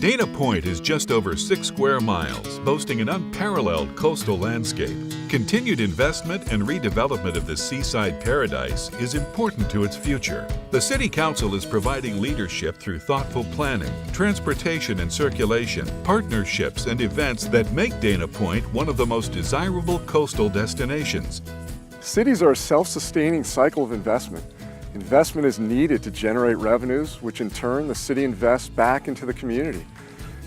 Dana Point is just over 6 square miles, boasting an unparalleled coastal landscape. Continued investment and redevelopment of this seaside paradise is important to its future. The City Council is providing leadership through thoughtful planning, transportation and circulation, partnerships and events that make Dana Point one of the most desirable coastal destinations. Cities are a self-sustaining cycle of investment. Investment is needed to generate revenues, which in turn the city invests back into the community.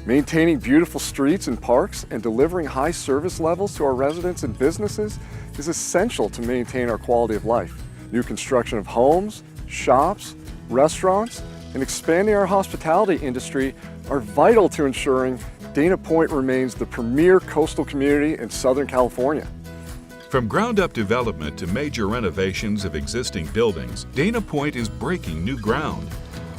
Maintaining beautiful streets and parks and delivering high service levels to our residents and businesses is essential to maintain our quality of life. New construction of homes, shops, restaurants, and expanding our hospitality industry are vital to ensuring Dana Point remains the premier coastal community in Southern California. From ground-up development to major renovations of existing buildings, Dana Point is breaking new ground.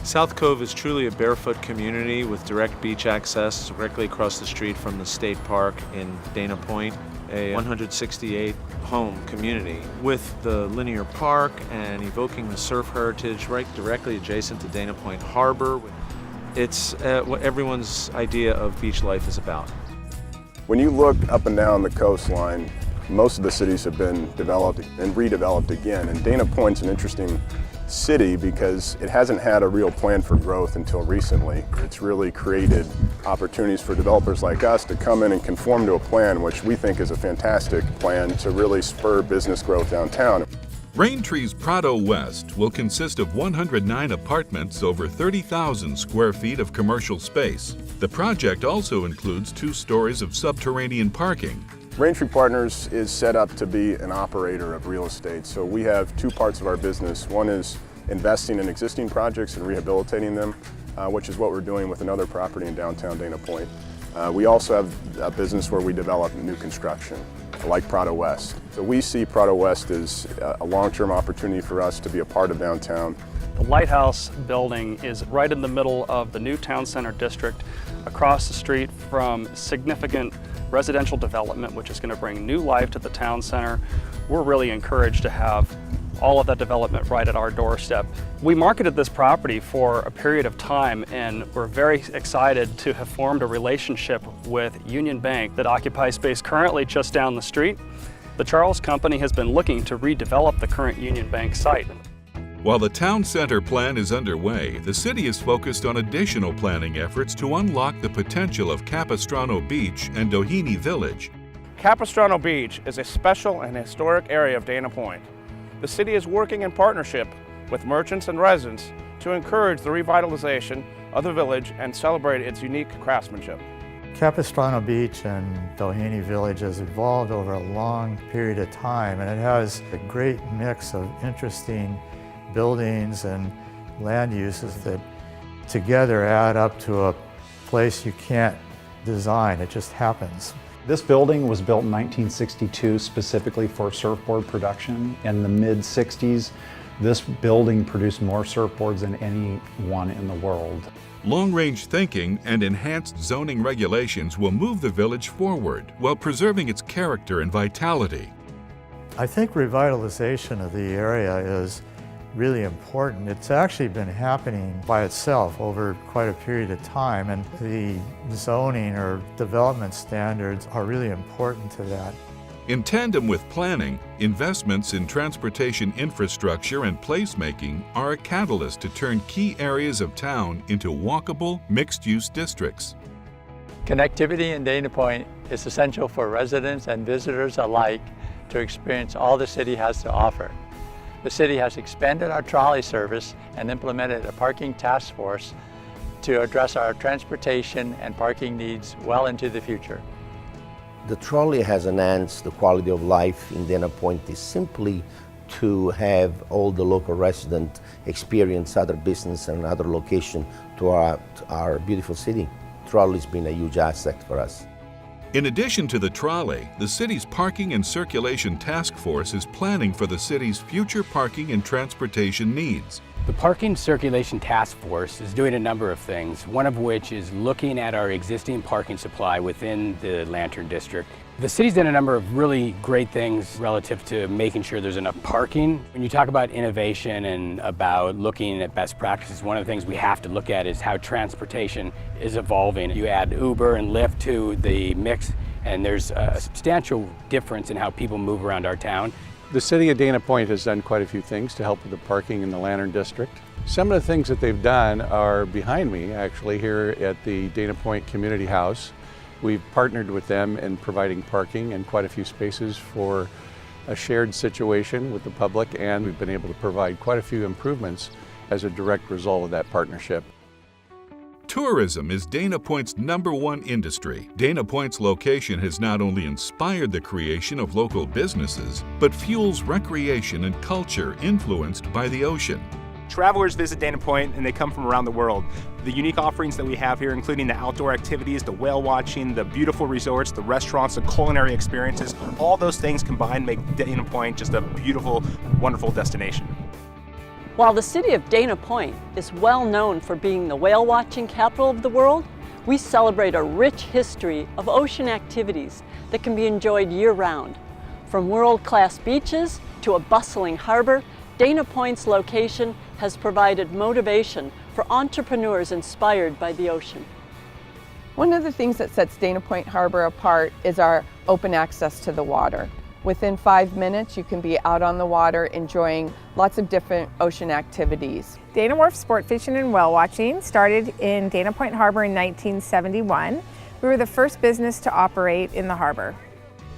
South Cove is truly a barefoot community with direct beach access directly across the street from the State Park in Dana Point, a 168-home community with the linear park and evoking the surf heritage right directly adjacent to Dana Point Harbor. It's what everyone's idea of beach life is about. When you look up and down the coastline, most of the cities have been developed and redeveloped again, and Dana Point's an interesting city because it hasn't had a real plan for growth until recently. It's really created opportunities for developers like us to come in and conform to a plan, which we think is a fantastic plan to really spur business growth downtown. Raintree's Prado West will consist of 109 apartments over 30,000 square feet of commercial space. The project also includes 2 stories of subterranean parking. Raintree Partners is set up to be an operator of real estate. So we have 2 parts of our business. One is investing in existing projects and rehabilitating them, which is what we're doing with another property in downtown Dana Point. We also have a business where we develop new construction, like Prado West. So we see Prado West as a long-term opportunity for us to be a part of downtown. The Lighthouse Building is right in the middle of the new town center district, across the street from significant residential development, which is going to bring new life to the town center. We're really encouraged to have all of that development right at our doorstep. We marketed this property for a period of time, and we're very excited to have formed a relationship with Union Bank that occupies space currently just down the street. The Charles Company has been looking to redevelop the current Union Bank site. While the town center plan is underway, the city is focused on additional planning efforts to unlock the potential of Capistrano Beach and Doheny Village. Capistrano Beach is a special and historic area of Dana Point. The city is working in partnership with merchants and residents to encourage the revitalization of the village and celebrate its unique craftsmanship. Capistrano Beach and Doheny Village has evolved over a long period of time, and it has a great mix of interesting buildings and land uses that together add up to a place you can't design. It just happens. This building was built in 1962 specifically for surfboard production. In the mid-60s, this building produced more surfboards than any one in the world. Long-range thinking and enhanced zoning regulations will move the village forward while preserving its character and vitality. I think revitalization of the area is really important. It's actually been happening by itself over quite a period of time, and the zoning or development standards are really important to that. In tandem with planning, investments in transportation infrastructure and placemaking are a catalyst to turn key areas of town into walkable, mixed-use districts. Connectivity in Dana Point is essential for residents and visitors alike to experience all the city has to offer. The city has expanded our trolley service and implemented a parking task force to address our transportation and parking needs well into the future. The trolley has enhanced the quality of life in Dana Point is simply to have all the local residents experience other business and other location to our beautiful city. Trolley's been a huge asset for us. In addition to the trolley, the city's Parking and Circulation Task Force is planning for the city's future parking and transportation needs. The Parking Circulation Task Force is doing a number of things, one of which is looking at our existing parking supply within the Lantern District. The city's done a number of really great things relative to making sure there's enough parking. When you talk about innovation and about looking at best practices, one of the things we have to look at is how transportation is evolving. You add Uber and Lyft to the mix, and there's a substantial difference in how people move around our town. The city of Dana Point has done quite a few things to help with the parking in the Lantern District. Some of the things that they've done are behind me, actually, here at the Dana Point Community House. We've partnered with them in providing parking and quite a few spaces for a shared situation with the public, and we've been able to provide quite a few improvements as a direct result of that partnership. Tourism is Dana Point's #1 industry. Dana Point's location has not only inspired the creation of local businesses, but fuels recreation and culture influenced by the ocean. Travelers visit Dana Point and they come from around the world. The unique offerings that we have here, including the outdoor activities, the whale watching, the beautiful resorts, the restaurants, the culinary experiences, all those things combined make Dana Point just a beautiful, wonderful destination. While the city of Dana Point is well known for being the whale watching capital of the world, we celebrate a rich history of ocean activities that can be enjoyed year-round. From world-class beaches to a bustling harbor, Dana Point's location has provided motivation for entrepreneurs inspired by the ocean. One of the things that sets Dana Point Harbor apart is our open access to the water. Within 5 minutes, you can be out on the water enjoying lots of different ocean activities. Dana Wharf Sport Fishing and Whale Watching started in Dana Point Harbor in 1971. We were the first business to operate in the harbor.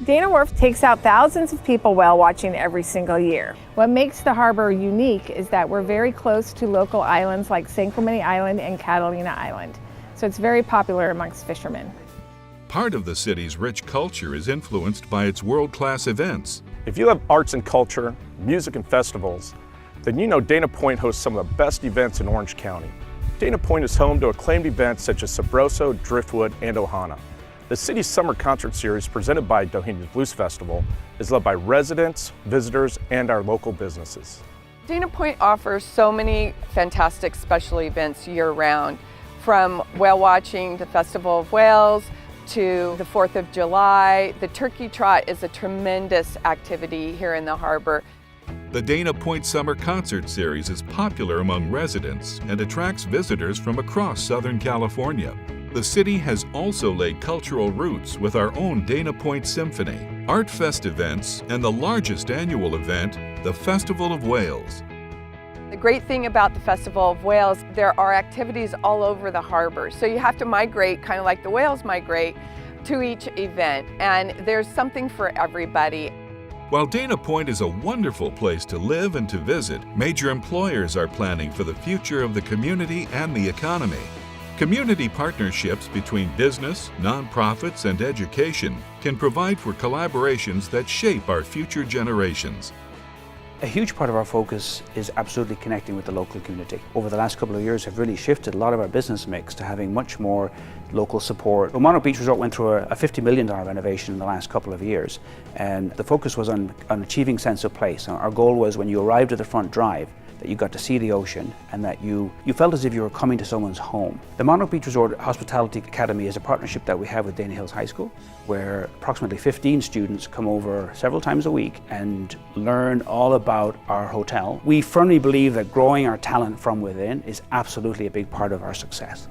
Dana Wharf takes out thousands of people whale watching every single year. What makes the harbor unique is that we're very close to local islands like San Clemente Island and Catalina Island. So it's very popular amongst fishermen. Part of the city's rich culture is influenced by its world-class events. If you love arts and culture, music and festivals, then you know Dana Point hosts some of the best events in Orange County. Dana Point is home to acclaimed events such as Sabroso, Driftwood, and Ohana. The city's summer concert series presented by Doheny Blues Festival is led by residents, visitors, and our local businesses. Dana Point offers so many fantastic special events year-round, from whale watching, the Festival of Whales, to the 4th of July. The Turkey Trot is a tremendous activity here in the harbor. The Dana Point Summer Concert Series is popular among residents and attracts visitors from across Southern California. The city has also laid cultural roots with our own Dana Point Symphony, Art Fest events, and the largest annual event, the Festival of Whales. The great thing about the Festival of Whales, there are activities all over the harbor. So you have to migrate, kind of like the whales migrate, to each event. And there's something for everybody. While Dana Point is a wonderful place to live and to visit, major employers are planning for the future of the community and the economy. Community partnerships between business, nonprofits, and education can provide for collaborations that shape our future generations. A huge part of our focus is absolutely connecting with the local community. Over the last couple of years have really shifted a lot of our business mix to having much more local support. Monarch Beach Resort went through a $50 million renovation in the last couple of years, and the focus was on achieving sense of place. Our goal was when you arrived at the front drive that you got to see the ocean and that you felt as if you were coming to someone's home. The Monarch Beach Resort Hospitality Academy is a partnership that we have with Dana Hills High School, where approximately 15 students come over several times a week and learn all about our hotel. We firmly believe that growing our talent from within is absolutely a big part of our success.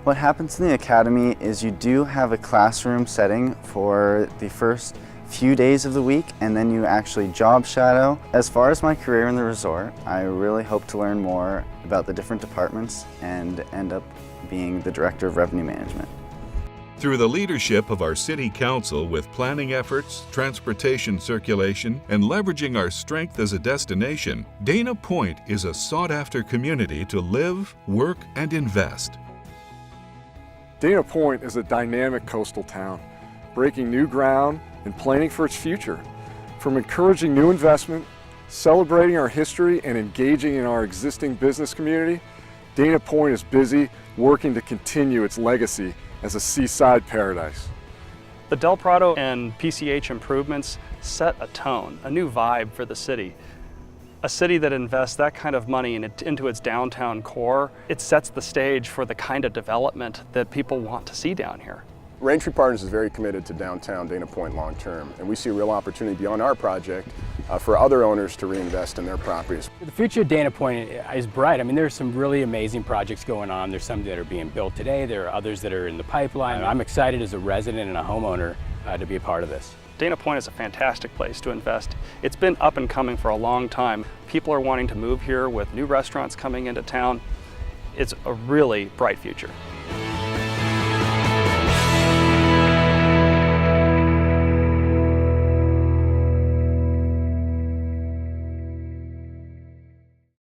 What happens in the academy is you do have a classroom setting for the first few days of the week, and then you actually job shadow. As far as my career in the resort, I really hope to learn more about the different departments and end up being the Director of Revenue Management. Through the leadership of our City Council with planning efforts, transportation circulation, and leveraging our strength as a destination, Dana Point is a sought-after community to live, work, and invest. Dana Point is a dynamic coastal town, breaking new ground and planning for its future. From encouraging new investment, celebrating our history, and engaging in our existing business community, Dana Point is busy working to continue its legacy as a seaside paradise. The Del Prado and PCH improvements set a tone, a new vibe for the city. A city that invests that kind of money into its downtown core, it sets the stage for the kind of development that people want to see down here. Raintree Partners is very committed to downtown Dana Point long term, and we see a real opportunity beyond our project for other owners to reinvest in their properties. The future of Dana Point is bright. I mean, there's some really amazing projects going on. There's some that are being built today. There are others that are in the pipeline. I'm excited as a resident and a homeowner to be a part of this. Dana Point is a fantastic place to invest. It's been up and coming for a long time. People are wanting to move here with new restaurants coming into town. It's a really bright future.